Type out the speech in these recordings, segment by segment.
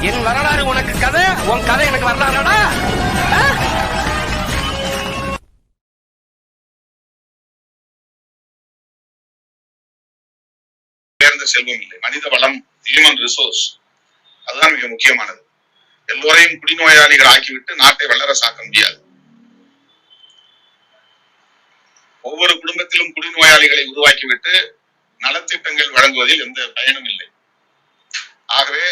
என் வரலாறு உனக்கு கதை, உன் கதை எனக்கு வரலாறுடா. செல்வம் இல்லை, மனித வளம், ஹியூமன் ரிசோர்ஸ், அதுதான் மிக முக்கியமானது. எல்லோரையும் குடிநோயாளிகள் ஆக்கிவிட்டு நாட்டை வல்லரசாக்க முடியாது. ஒவ்வொரு குடும்பத்திலும் குடிநோயாளிகளை உருவாக்கிவிட்டு நலத்திட்டங்கள் வழங்குவதில் எந்த பயனும் இல்லை. ஆகவே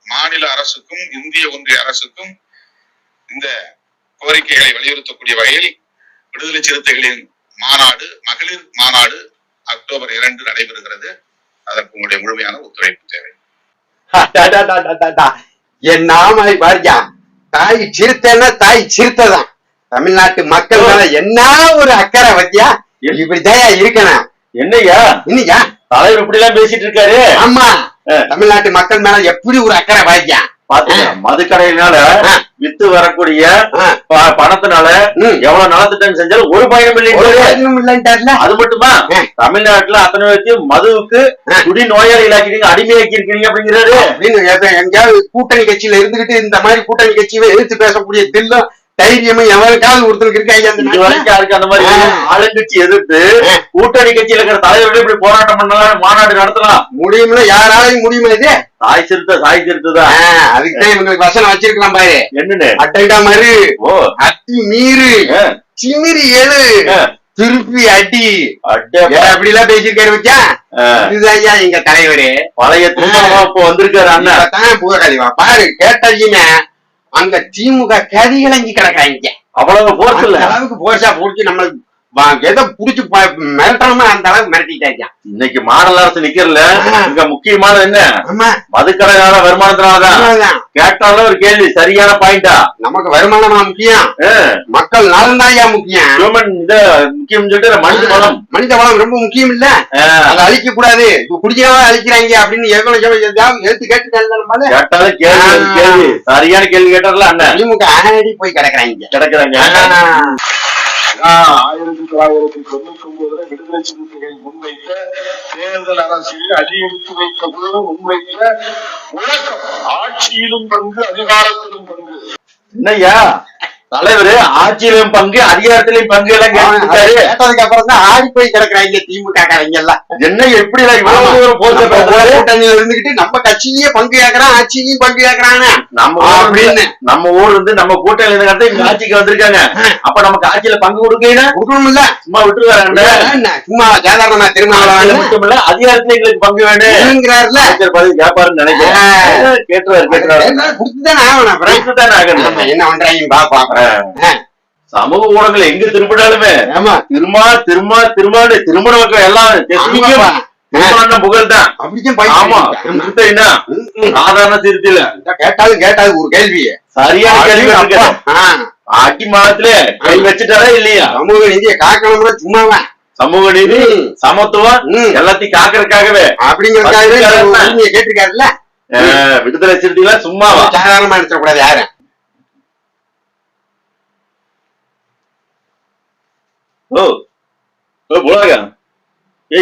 மாநில அரசுக்கும் இந்திய ஒன்றிய அரசுக்கும் இந்த கோரிக்கைகளை வலியுறுத்தக்கூடிய வகையில் விடுதலை சிறுத்தைகளின் மாநாடு, மகளிர் மாநாடு அக்டோபர் 2 நடைபெறுகிறது. அதற்கு உங்களுடைய முழுமையான ஒத்துழைப்பு தேவை. என் நாம பாரியா, தாய் சிறுத்தைன்னா தாய் சிறுத்தைதான். தமிழ்நாட்டு மக்கள் மேல என்ன ஒரு அக்கறை பத்தியா, இப்படிதான் இருக்கணும். என்னையா இன்னையா தலைவர் இப்படி எல்லாம் பேசிட்டு இருக்காரு? ஆமா, தமிழ்நாட்டு மக்கள் மேல எப்படி ஒரு அக்கறை பாரியா. பாத்தீங்க, மதுக்கடையினால வித்து வரக்கூடிய பணத்தினால எவ்வளவு நலத்திட்டம் செஞ்சாலும் ஒரு பயணம் இல்லை. அது மட்டுமா, தமிழ்நாட்டுல அத்தனை பேர்த்தையும் மதுவுக்கு குடி நோயாளிகளாக்கிறீங்க, அடிமையாக்கி இருக்கிறீங்க அப்படிங்கிறாரு. எங்கேயாவது கூட்டணி கட்சியில இருந்துகிட்டு இந்த மாதிரி கூட்டணி கட்சியை எதிர்த்து பேசக்கூடிய தில்லும் தைரியமும் எவருக்காவது ஒருத்தருக்கு இருக்கா? அந்த மாதிரி ஆளுங்கட்சி எதிர்த்து கூட்டணி கட்சியில இருக்கிற தலைவர்கள் இப்படி போராட்டம் பண்ணலாம், மாநாடு நடத்தலாம் முடியும்ல? யாராலையும் முடியுமா? இது தாய் சிறுத்தைதான். அதுக்குதான் இவங்களுக்கு வசனம் வச்சிருக்கலாம் பாரு. என்னன்னு? அட்டைடா மாதிரி அத்தி மீறு சிமிரி எழு திருப்பி அடி அப்படி எல்லாம் பேசிருக்காரு வச்சா. இதுதான் எங்க தலைவரு. பழைய திரும்ப வந்திருக்காரு அண்ணன். புகழ் பாரு, கேட்டீங்க அங்க திமுக கதி இளங்கி கிடக்குறாங்க. அவ்வளவு போர்ஸ் இல்ல, அளவுக்கு போர்ஸா போட்டு நம்ம எதை புடிச்சு மிரட்டணுமோ அந்த அளவுக்கு மிரட்டிட்டாங்க. இன்னைக்கு மாடல் அரசு நிக்கிறல, இங்க முக்கியமானது என்ன? மதுக்கடைனால வருமானத்தினாலதான். கேட்டாலும் ஒரு கேள்வி, சரியான பாயிண்டா? நமக்கு வருமானமா முக்கியம், மக்கள் நலன்தாயா முக்கியம். முக்கியம் சொல்லிட்டு மனித வளம் ரொம்ப முக்கியம் இல்ல, அதை அழிக்க கூடாது. குடிக்காம அழிக்கிறாங்க அப்படின்னு எடுத்து கேட்டாலும் கேள்வி சரியான கேள்வி கேட்டார்ல அண்ணன். திமுக ஆடி போய் கிடக்குறாங்க. 1999 விடுதலை சிறுத்தைகள் முன்வைத்த தேர்தல் அரசியலில் அடியெடுத்து வைத்த போது முன்வைத்த முழக்கம் ஆட்சியிலும் பங்கு அதிகாரத்திலும் பங்கு. என்னையா தலைவரு, ஆட்சியிலும் பங்கு அதிகாரத்திலும் பங்கு எல்லாம் கேட்டதுக்கு அப்புறம் தான் ஆடி போய் கிடக்குறாங்க திமுக காரங்க எல்லாம். என்ன எப்படி கூட்டணியில இருந்துகிட்டு நம்ம கட்சியே பங்கு கேட்கறான், ஆட்சியிலையும் பங்கு கேட்கறாங்க. நம்ம ஊர் இருந்து நம்ம கூட்டணியில இருந்து இங்க ஆட்சிக்கு வந்திருக்காங்க. அப்ப நமக்கு ஆட்சியில பங்கு கொடுக்கணும் இல்ல, சும்மா விட்டுருவாங்க. சும்மா சாதாரணமா திருமாவளவன் மட்டும் இல்ல, அதிகாரத்துல எங்களுக்கு பங்கு வேணும் பதில் கேட்பாருன்னு நினைக்கிறேன். கேட்டுருவாரு கொடுத்துதானே ஆகணும். என்ன பண்றாங்க பாப்பா. சமூக ஊடகங்கள் எங்க திரும்பினாலுமே திருமண மக்கள் எல்லாம் புகழ் தான். சாதாரண திருத்தில கேட்டாலும் ஒரு கேள்வி, சரியான கேள்வி. ஆட்சி மாதத்துல கை வச்சுட்டாரா இல்லையா? சமூக நீதியை காக்கணும் சும்மாவா? சமூக நீதி, சமத்துவம் எல்லாத்தையும் காக்கறதுக்காகவே அப்படிங்கிறதுக்காக கேட்டிருக்காருல்ல. விடுதலை சிறுத்தைகளா சும்மாவா? சாதாரணமா எடுத்துக்கூடாது யாரு.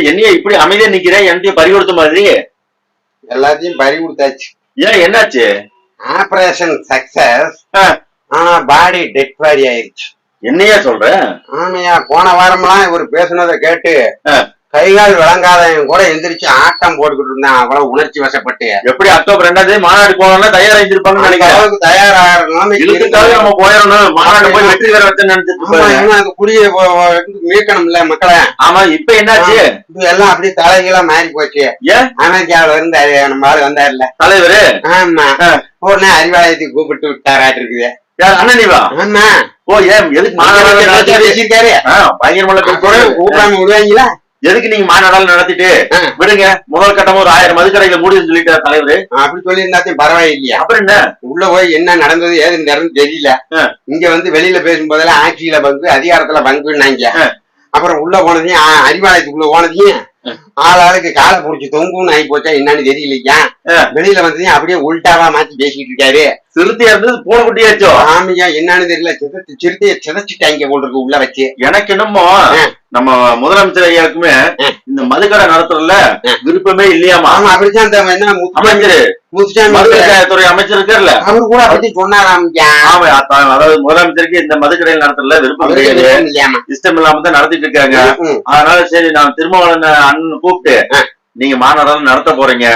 என்னையா இப்படி அமைதியா நிக்கிறேன்? என்னத்தையும் பறி கொடுத்த மாதிரி. எல்லாத்தையும் பறி கொடுத்தாச்சு. ஏன் என்னாச்சு? ஆபரேஷன் சக்சஸ், ஆனா பாடி டெட் பாடி ஆயிருச்சு. என்னையா சொல்ற? ஆமையா, போன வாரம்லாம் இவர் பேசுனதை கேட்டு கைகால் விளங்காதவன் கூட எந்திரிச்சு ஆட்டம் போட்டுக்கிட்டு இருந்தான், அவ்வளவு உணர்ச்சி வசப்பட்டு. எப்படி அக்டோபர் 2 மாநாடு போனோம்னா தயாராகிருப்பாங்கன்னு நினைக்கிறேன். தயாராக நம்ம போயிடணும், மாநாடு போய் வெற்றி பெற வச்சு நினைச்சிட்டு குடிய மீட்கணும் இல்ல மக்களை. ஆமா, இப்ப என்னாச்சு? எல்லாம் அப்படியே தலைகீழா மாறி போச்சு. ஏன்? அமெரிக்காவில இருந்து நம்ம ஆளு வந்தாருல்ல தலைவரு. ஆமா, உடனே அறிவாலயத்துக்கு கூப்பிட்டு விட்டாராட்டு இருக்குது. அண்ணனிவா? ஆமா. ஓ, ஏன் எதுக்கு மாநாடு பேசியிருக்காரு? பயங்கரமான கூப்பிடாம விடுவாங்களா? எதுக்கு நீங்க மாநாடால நடத்திட்டு விடுங்க, முதல் கட்டமா ஒரு 1000 மதுக்கடைகளை மூடின்னு சொல்லிட்டாரு தலைவரு. அப்படி சொல்லி இருந்தாத்தையும் பரவாயில்லையா? அப்புறம் என்ன, உள்ள போய் என்ன நடந்தது ஏதுன்னு தெரியல. இங்க வந்து வெளியில பேசும்போதெல்லாம் ஆட்சியில பங்கு அதிகாரத்துல பங்குன்னாங்க. அப்புறம் உள்ள போனதையும் அறிவாலயத்துக்குள்ள போனதையும் ஆளாளுக்கு காலை புடிச்சு தொங்குன்னு ஆகி போச்சா என்னன்னு தெரியலையா? வெளியில வந்ததையும் அப்படியே உள்டாவா மாத்தி பேசிட்டு இருக்காரு. சிறுத்தையா இருந்தது பூனைக்குட்டியாச்சோ? ஆமையா என்னன்னு தெரியல, சிறுத்தையை சிதைச்சிட்டாங்க போல் இருக்கு உள்ள வச்சு. எனக்கு என்னமோ நம்ம முதலமைச்சர் ஐயாவுக்குமே இந்த மதுக்கடை நடத்துறதுல விருப்பமே இல்லையாமா. ஆமா, அப்படித்தான் அந்த என்ன அமைச்சர் மதுக்கடை அமைச்சர் இருக்காருல்ல, அவரு கூட அப்படி சொன்னாராம். ஆமா, அதாவது முதலமைச்சருக்கு இந்த மதுக்கடையில் நடத்துறதுல விருப்பம் கிடையாது, இஷ்டம் இல்லாம தான் நடத்திட்டு இருக்காங்க. அதனால சரி நான் திருமாவளவன் அண்ணன் கூப்பிட்டு நீங்க மாநாடு நடத்த போறீங்க,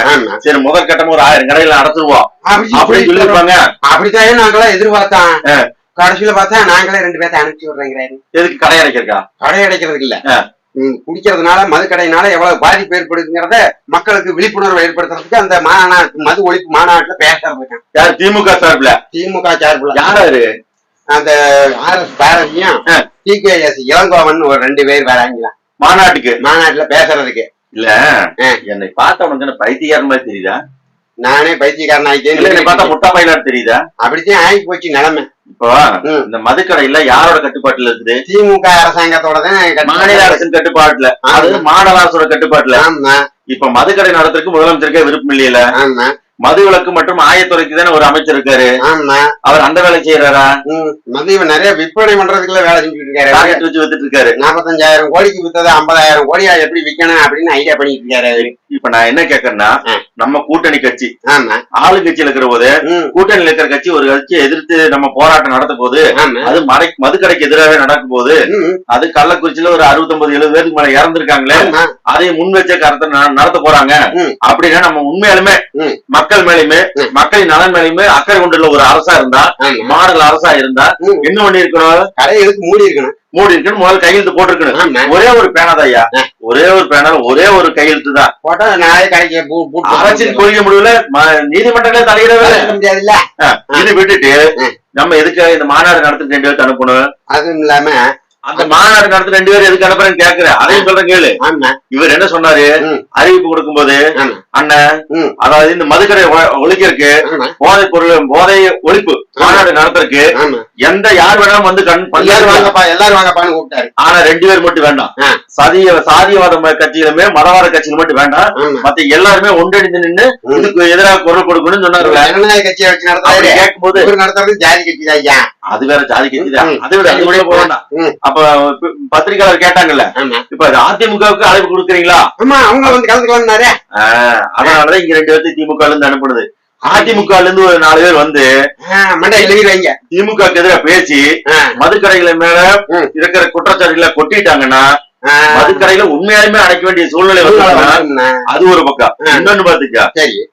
சரி முதல் கட்டமா ஒரு 1000 கடையில நடத்துருவோம் அப்படின்னு சொல்லிருப்பாங்க. அப்படித்தான் நாங்களாம் எதிர்பார்த்தோம். கடைசியில பார்த்தா நாங்களே 2 பேர்த்த அனுப்பிச்சு விடுறேங்கிறாரு. எதுக்கு? கடை அடைக்கிறக்கா? கடை அடைக்கிறதுக்கு இல்ல, குடிக்கிறதுனால மதுக்கடையினால எவ்வளவு பாதிப்பு ஏற்படுதுங்கிறத மக்களுக்கு விழிப்புணர்வு ஏற்படுத்துறதுக்கு அந்த மது ஒழிப்பு மாநாட்டுல பேசுறதுக்கு. யார்? திமுக சார்பில்? திமுக சார்பில் யாரு? அந்த RS பாரதியும் TKS இளங்கோவன் ஒரு 2 பேர் வராங்களா மாநாட்டுல பேசுறதுக்கு. இல்ல என்னை பார்த்த உனக்கு பைத்தியக்காரன் மாதிரி தெரியுதா? நானே பைத்தியக்காரன் ஆயிட்டேன். பார்த்தா முட்டா பையனா தெரியுதா? அப்படித்தான் ஆகி போச்சு நிலைமை. இப்போ இந்த மதுக்கடையில யாரோட கட்டுப்பாட்டுல இருக்குது? திமுக அரசாங்கத்தோட தான், மாநில அரசின் கட்டுப்பாட்டுல, அது மாநில அரசோட கட்டுப்பாட்டுல. இப்ப மதுக்கடை நடத்துறதுக்கு முதலமைச்சருக்கே விருப்பம் இல்லையில. மது விலக்கு மற்றும் ஆயத்துறைக்கு தானே ஒரு அமைச்சர் இருக்காரு, அவர் அந்த வேலை செய்யறாரா? மது நிறைய விற்பனை பண்றதுக்குள்ள வேலை செஞ்சுட்டு இருக்காரு, டார்கெட் வச்சு வித்துட்டு இருக்காரு. 45,000 கோடிக்கு வித்தது 50,000 கோடியா எப்படி விற்கணும் அப்படின்னு ஐடியா பண்ணிட்டு இருக்காரு. இப்ப நான் என்ன கேக்குறேன்னா, நம்ம கூட்டணி கட்சி ஆளுங்கட்சியில இருக்கிற போது கூட்டணியில இருக்கிற கட்சி ஒரு கட்சியை எதிர்த்து நம்ம போராட்டம் நடத்த போது அது மதுக்கடைக்கு எதிராக நடக்கும் போது அது கள்ளக்குறிச்சியில ஒரு 69-70 பேருக்கு மேல இறந்திருக்காங்களே, அதை முன் வச்ச கருத்தை நடத்த போறாங்க அப்படின்னா நம்ம உண்மையாலுமே மக்கள் மேலுமே மக்களின் நலன் மேலுமே அக்கறை கொண்டுள்ள ஒரு அரசா இருந்தா, மாடல் அரசா இருந்தா என்ன பண்ணி இருக்கணும்? கடை எதுக்கு மூடி இருக்கணும்? முதல்ல கையெழுத்து போட்டிருக்கணும். ஒரே ஒரு பேனாதையா, ஒரே ஒரு பேனால், ஒரே ஒரு கையெழுத்து தான் போட்டா நாளை கடைக்கு அரசின் கொள்கை முடிவுல நீதிமன்றங்களே தலையிடவே முடியாதுல்ல. இதை விட்டுட்டு நம்ம எதுக்கு இந்த மாநாடு நடத்த 2 பேருக்கு அனுப்பணும்? அதுவும் இல்லாம அந்த மாநாடு நடத்த 2 பேர் எதுக்கு அனுப்புறேன்னு கேக்குறேன். அதையும் சொல்றேன் கேளு. இவர் என்ன சொன்னாரு அறிவிப்பு கொடுக்கும் போது, அண்ணன் அதாவது இந்த மதுக்கடை ஒழிக்கிறதுக்கு போதை ஒழிப்பு மாநாடு நடத்துறதுக்கு யார் வேணாலும் வந்து எல்லாரும் வாங்கப்பான்னு கூப்பிட்டாரு. ஆனா 2 பேர் மட்டும் வேண்டாம், சாதியவாத கட்சியிலுமே மதவாத கட்சியில மட்டும் வேண்டாம், மத்த எல்லாருமே ஒன்றிணைந்து நின்று இதுக்கு எதிராக குரல் கொடுக்கணும்னு சொன்னாரு. ஜனநாயக கட்சியை வச்சு நடத்த கேட்கும் போது நடத்துறது ஜாதி கட்சி தான். அது வேற ஜாதி கட்சி தான், அதை விட அது கூட போக வேண்டாம். அப்ப பத்திரிகையாளர் கேட்டாங்கல்ல, இப்ப அதிமுகவுக்கு அழைப்பு கொடுக்குறீங்களா? ஆமா, அவங்க வந்து கலந்துக்கலாம்னாரு. அதனாலதான் இங்க 2 பேர்த்து திமுக இருந்து அனுப்புனது. அதிமுக இருந்து ஒரு 4 பேர் வந்து திமுக எதிராக பேசி மதுக்கடைகளை மேல இருக்கிற குற்றச்சாட்டுகளை கொட்டிட்டாங்கன்னா மதுக்கடையில உண்மையாலுமே அடைக்க வேண்டிய சூழ்நிலை வந்து அது ஒரு பக்கம். இன்னொன்னு பாத்துக்கா,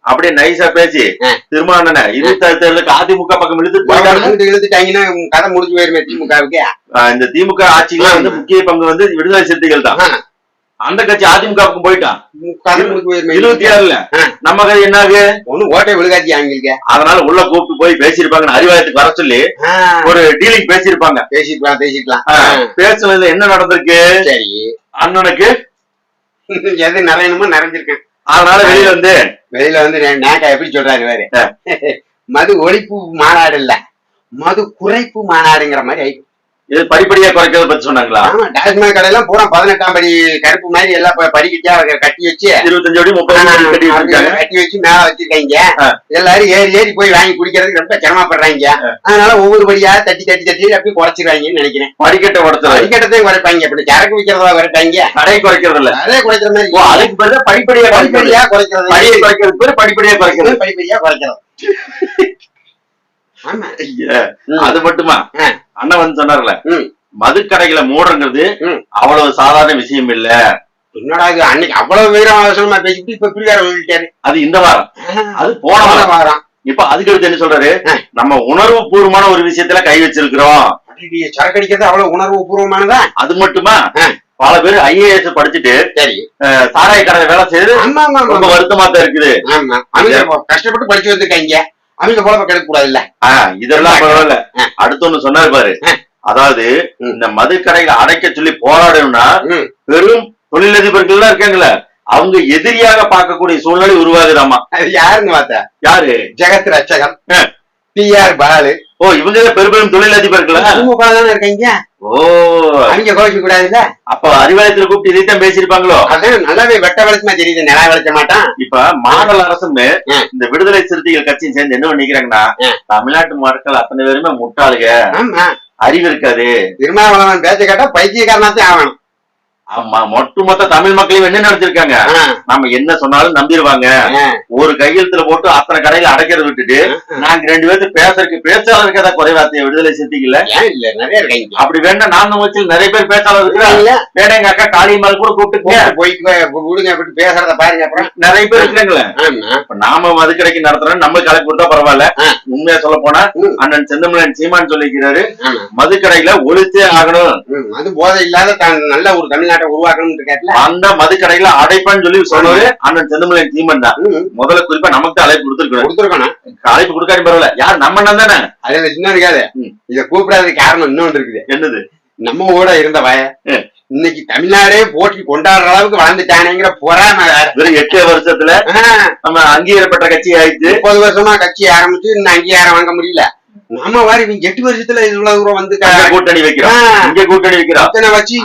அப்படியே நைஸா பேசி திருமாவளவனை 26 தேர்தலுக்கு அதிமுக பக்கம் இழுத்துட்டாங்கன்னா கதை முடிஞ்சு போயிருமே திமுகவுக்கு. இந்த திமுக ஆட்சியில வந்து முக்கிய பங்கு வந்து விடுதலை சிறுத்தைகள் தான். அந்த கட்சி அதிமுகவுக்கு போயிட்டான் 27ல. நம்ம கதை என்ன ஒண்ணு ஓட்டை விழுகாட்சி ஆங்கிலிக்க. அதனால உள்ள கூப்பிட்டு போய் பேசிருப்பாங்க, அறிவாயத்துக்கு வர சொல்லி ஒரு டீலிங் பேசிருப்பாங்க. பேசிக்கலாம். பேசுனதுல என்ன நடந்திருக்கு? சரி, அண்ணனுக்கு எது நிறையணுமோ நிறைஞ்சிருக்கேன். அதனால வெளியில வந்து நேக்கா எப்படி சொல்றாரு வேறு, மது ஒழிப்பு மாநாடு இல்ல மது குறைப்பு மாநாடுங்கிற மாதிரி ஆயிடுச்சு. இது படிப்படியா குறைக்கிறத பத்தி சொன்னாங்களா? டாஸ்மாக் கடையெல்லாம் பூரா 18ஆம் படி கருப்பு மாதிரி எல்லாம் படிக்கட்டியா கட்டி வச்சு 25 அடி 30 கட்டி வச்சு மேல வச்சிருக்காங்க. எல்லாரும் ஏறி போய் வாங்கி குடிக்கிறதுக்கு ரொம்ப சிரமப்படுறாங்க. அதனால ஒவ்வொரு படியா தட்டி அப்படி குறைச்சிருவாங்கன்னு நினைக்கிறேன். படிக்கட்டையும் குறைப்பாங்க. அப்படி சரக்கு விற்கிறதா குறைப்பாங்க, கடை குறைக்கிறது இல்ல. அதே குறைக்கிற மாதிரி அதுக்கு பிறகு படிப்படியா குறைக்கிறது, படிப்படியா குறைக்கிறது. அது மட்டுமா அண்ணன் வந்து சொன்னார்ல, மதுக்கடைகளை மூடுங்கிறது அவ்வளவு சாதாரண விஷயம் இல்ல. என்னடா இது அன்னைக்கு அவ்வளவு வீரமா பேசிட்டு இப்ப இப்படி வேற சொல்லிட்டாரு. அது இந்த வாரம், அது போன வாரம். இப்ப அதுக்கு அடுத்து என்ன சொல்றாரு, நம்ம உணர்வு பூர்வமான ஒரு விஷயத்துல கை வச்சிருக்கிறோம். சரக்கு அடிக்கிறது அவ்வளவு உணர்வு பூர்வமானதா? அது மட்டுமா, பல பேர் IAS படிச்சுட்டு சாராய கடை வேலை செய்யுது, ரொம்ப வருத்தமா தான் இருக்குது. கஷ்டப்பட்டு படிச்சு வந்திருக்காங்க, அவங்க குழப்பம் கிடைக்க கூடாது இல்ல. இதெல்லாம் பரவாயில்ல. அடுத்து ஒண்ணு சொன்னாரு பாரு, அதாவது இந்த மதுக்கடைகளை அடைக்க சொல்லி போராடணும்னா பெரும் தொழிலதிபர்கள் எல்லாம் இருக்காங்களே, அவங்க எதிரியாக பார்க்கக்கூடிய சூழ்நிலை உருவாகுதாமா. அது யாருன்னு பார்த்தா, யாரு? ஜெகத் ரட்சகன், PR பாலு. ஓ இவங்க பெரும் தொழிலதிபர்களா? திமுக தானே இருக்கீங்க. ஓ அவங்க கோவிக்க கூடாதுல்ல. அப்ப அறிவாலயத்துல கூப்பிட்டு இதைத்தான் பேசியிருப்பாங்களோ? அதான் நல்லாவே வெட்ட வெளிச்சமா தெரியுது, நிலா வெளிச்ச மாட்டான். இப்ப மாடல் அரசுமே இந்த விடுதலை சிறுத்தைகள் கட்சியும் சேர்ந்து என்ன பண்ணிக்கிறாங்கன்னா, தமிழ்நாட்டு மக்கள் அத்தனை பேருமே முட்டாளுங்க, ஆமா அறிவு இருக்காது, திருமாவளவன் பேச்ச கேட்டா பைத்தியக்காரனாச்சும் ஆகணும். ஆமா ஒட்டுமொத்த தமிழ் மக்களையும் என்ன நினைச்சிருக்காங்க, நம்ம என்ன சொன்னாலும் நம்பிடுவாங்க, ஒரு கையெழுத்துல போட்டு அத்தனை கடையில அடைக்கிறத விட்டுட்டு நாங்க 2 பேருக்கு பேசுறதுக்கு பேச்சாளருக்கு ஏதாவது குறைவாத்திய விடுதலை சிறுத்தைகள்ல இல்ல நிறைய இருக்காங்க. அப்படி வேணா நான் வச்சு நிறைய பேர் பேச்சாளர் இருக்கிறாங்க. வேணா எங்க அக்கா காளியம்மாள் கூட கூப்பிட்டு போயிட்டு விடுங்க விட்டு பேசுறத பாருங்க. அப்புறம் நிறைய பேர் இருக்கிறாங்களே. இப்ப நாம மதுக்கடைக்கு நடத்துறோம், நம்ம கலக்கு கொடுத்தா பரவாயில்ல. உண்மையா சொல்ல போனா அண்ணன் செந்தமிழன் சீமான் சொல்லிக்கிறாரு, மதுக்கடையில ஒழிச்சே ஆகணும், அது போதை இல்லாத நல்ல ஒரு தமிழ்நாட்டை உருவாக்கணும். அந்த மதுக்கடையில அடைப்பான்னு சொல்லி சொன்னது அண்ணன் செந்தமிழன் சீமான் தான். முதல்ல குறிப்பா நமக்கு அழைப்பு கொடுத்துருக்கணும். அழைப்பு கொடுக்காட்டி பரவாயில்ல, யார் நம்ம அண்ணன் தானே. அதுல இன்னும் இருக்காது, இத கூப்பிடாத காரணம் இன்னொன்று இருக்குது. என்னது? நம்ம கூட இருந்த இன்னைக்கு தமிழ்நாடே போட்டி கொண்டாடுற அளவுக்கு வளர்ந்துட்டானேங்கிற பொறாம. வெறும் 8 வருஷத்துல நம்ம அங்கீகாரப்பட்ட கட்சி ஆயிடுச்சு. 30 வருஷமா கட்சி ஆரம்பிச்சு இன்னும் அங்கீகாரம் வாங்க முடியல. நம்ம மாதிரி 8 வருஷத்துல இவ்வளவு தூரம் வந்து கூட்டணி வைக்கிறோம், இங்க கூட்டணி வைக்கிறோம், வச்சு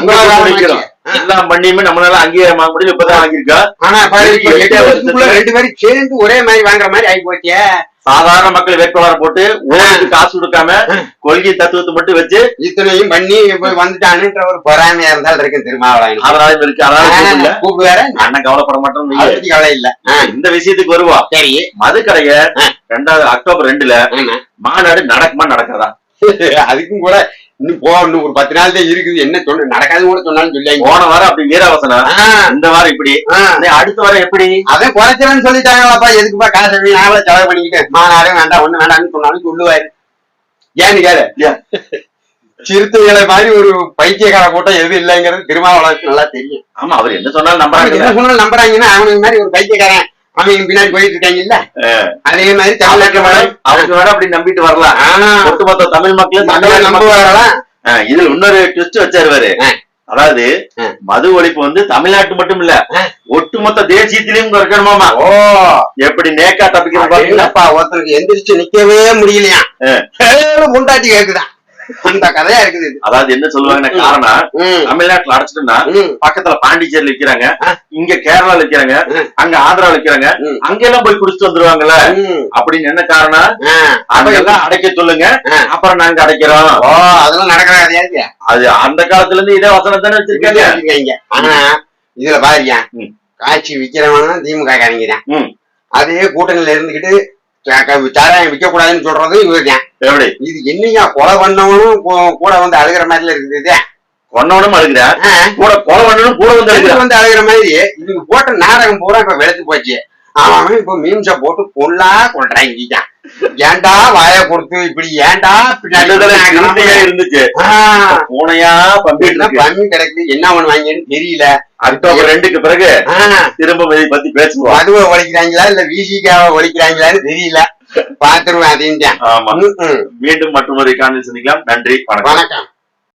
எல்லாம் பண்ணியுமே நம்மளால அங்கீகாரம் வாங்க முடியல. இப்பதான் வாங்கியிருக்கா. ஆனா 8 வருஷத்துக்குள்ள 2 பேரும் சேர்ந்து ஒரே மாதிரி வாங்குற மாதிரி ஆகி போச்சே. சாதாரண மக்கள் வேட்பாளரை போட்டு ஓட்டுக்கு காசு கொடுக்காம கொள்கை தத்துவத்தை மட்டும் வச்சு இத்தனையும் பண்ணி வந்துட்டானுன்ற ஒரு பொறாமையா இருந்தாலும் இருக்கு திருமாவளவன். அதனால இருக்கு. அதனால கூப்பிடுவாரு, அண்ணன் கவலைப்பட மாட்டோம், கவலை இல்ல. இந்த விஷயத்துக்கு வருவா. சரி, மதுக்கடைய 2 அக்டோபர் 2 மாநாடு நடக்குமா நடக்காதா? அதுக்கும் கூட இன்னும் ஒரு 10 நாள் தான் இருக்குது. என்ன சொன்ன நடக்காது கூட சொன்னாலும் சொல்லி போன வாரம் அப்படி வீரவசனம், இந்த வாரம் இப்படி, அடுத்த வாரம் எப்படி? அதை குறைச்சலன்னு சொல்லிட்டாங்களாப்பா. எதுக்குப்பா காசை நாங்கள செலவு பண்ணிக்கிட்டு மாநாடு வேண்டாம் ஒண்ணு வேண்டாம்னு சொன்னாலும் சொல்லுவாரு. ஏன்னு கேளு, சிறுத்தைகளை மாதிரி ஒரு பைத்தியக்கார கூட்டம் எதுவும் இல்லைங்கிறது திருமாவளவனுக்கு நல்லா தெரியும். ஆமா, அவர் என்ன சொன்னாலும் நம்புறாங்க. என்ன சொன்னாலும் நம்புறாங்கன்னா அவனுக்கு மாதிரி ஒரு பைத்தியக்காரன் அவங்க பின்னாடி போயிட்டு இருக்காங்க இல்ல. அதே மாதிரி தமிழ்நாட்டுல அவங்க வேற அப்படி நம்பிட்டு வரலாம். ஒட்டுமொத்த தமிழ் மக்களும் நம்ப வரலாம். இதுல இன்னொரு ட்விஸ்ட் வச்சாரு. அதாவது மது ஒழிப்பு வந்து தமிழ்நாட்டு மட்டும் இல்ல, ஒட்டுமொத்த தேசியத்திலயும் இருக்கணுமாமா. ஓ, எப்படி நேக்கா தப்பிக்கிறப்பா ஒருத்தருக்கு எந்திரிச்சு நிக்கவே முடியலையா, முண்டாட்டி கேக்குதான். அந்த கதையா இருக்குது. அதாவது என்ன சொல்லுவாங்கன்னா, காரணம் தமிழ்நாட்டுல அடைச்சிட்டுன்னா பக்கத்துல பாண்டிச்சேரியில விக்கிறாங்க, இங்க கேரளால விக்கிறாங்க, அங்க ஆந்திரால விக்கிறாங்க, அங்க எல்லாம் போய் குடிச்சிட்டு வந்துருவாங்கல்ல அப்படின்னு. என்ன காரணம்? அதெல்லாம் அடைக்க சொல்லுங்க, அப்புறம் நாங்க அடைக்கிறோம். ஓ, அதெல்லாம் நடக்கிற கதையா? அது அந்த காலத்துல இருந்து இதே வசனம் தானே வச்சிருக்காங்க. ஆனா இதுல பாருங்க, காட்சி விக்கிறவனா திமுக காரங்கிறான், அதே கூட்டணியில இருந்துகிட்டு சாராயம் விற்க கூடாதுன்னு சொல்றது இவருதான். எப்படி இது என்னையா கொலை பண்ணவனும் கூட வந்து அழுகிற மாதிரில இருக்குது. கொன்னவனும் அழுகிறா, கூட கொலை பண்ணணும் கூட வந்து அழுகிற மாதிரி. இதுக்கு போட்ட நாடகம் பூரா இப்ப வெளுத்து போச்சு. அவன் இப்ப மீம்ஸ போட்டு பொல்லா கொள்றாங்க. ஏன்டா வாய கொடுத்து இப்படி ஏன்டா பின்னாடி இருந்துச்சு, பூனையா பம்பி கிடைக்குது. என்ன ஒண்ணு வாங்கின்னு தெரியல. அக்டோபர் 2க்கு பிறகு திரும்ப இதை பத்தி பேசுவோம். அதுவை ஒழிக்கிறாங்களா இல்ல விசிகாவை ஒழிக்கிறாங்களான்னு தெரியல, பாத்துருவேன். அதையும். ஆமா, மீண்டும் மற்றொரு காணொலி சந்திக்கலாம். நன்றி, வணக்கம்.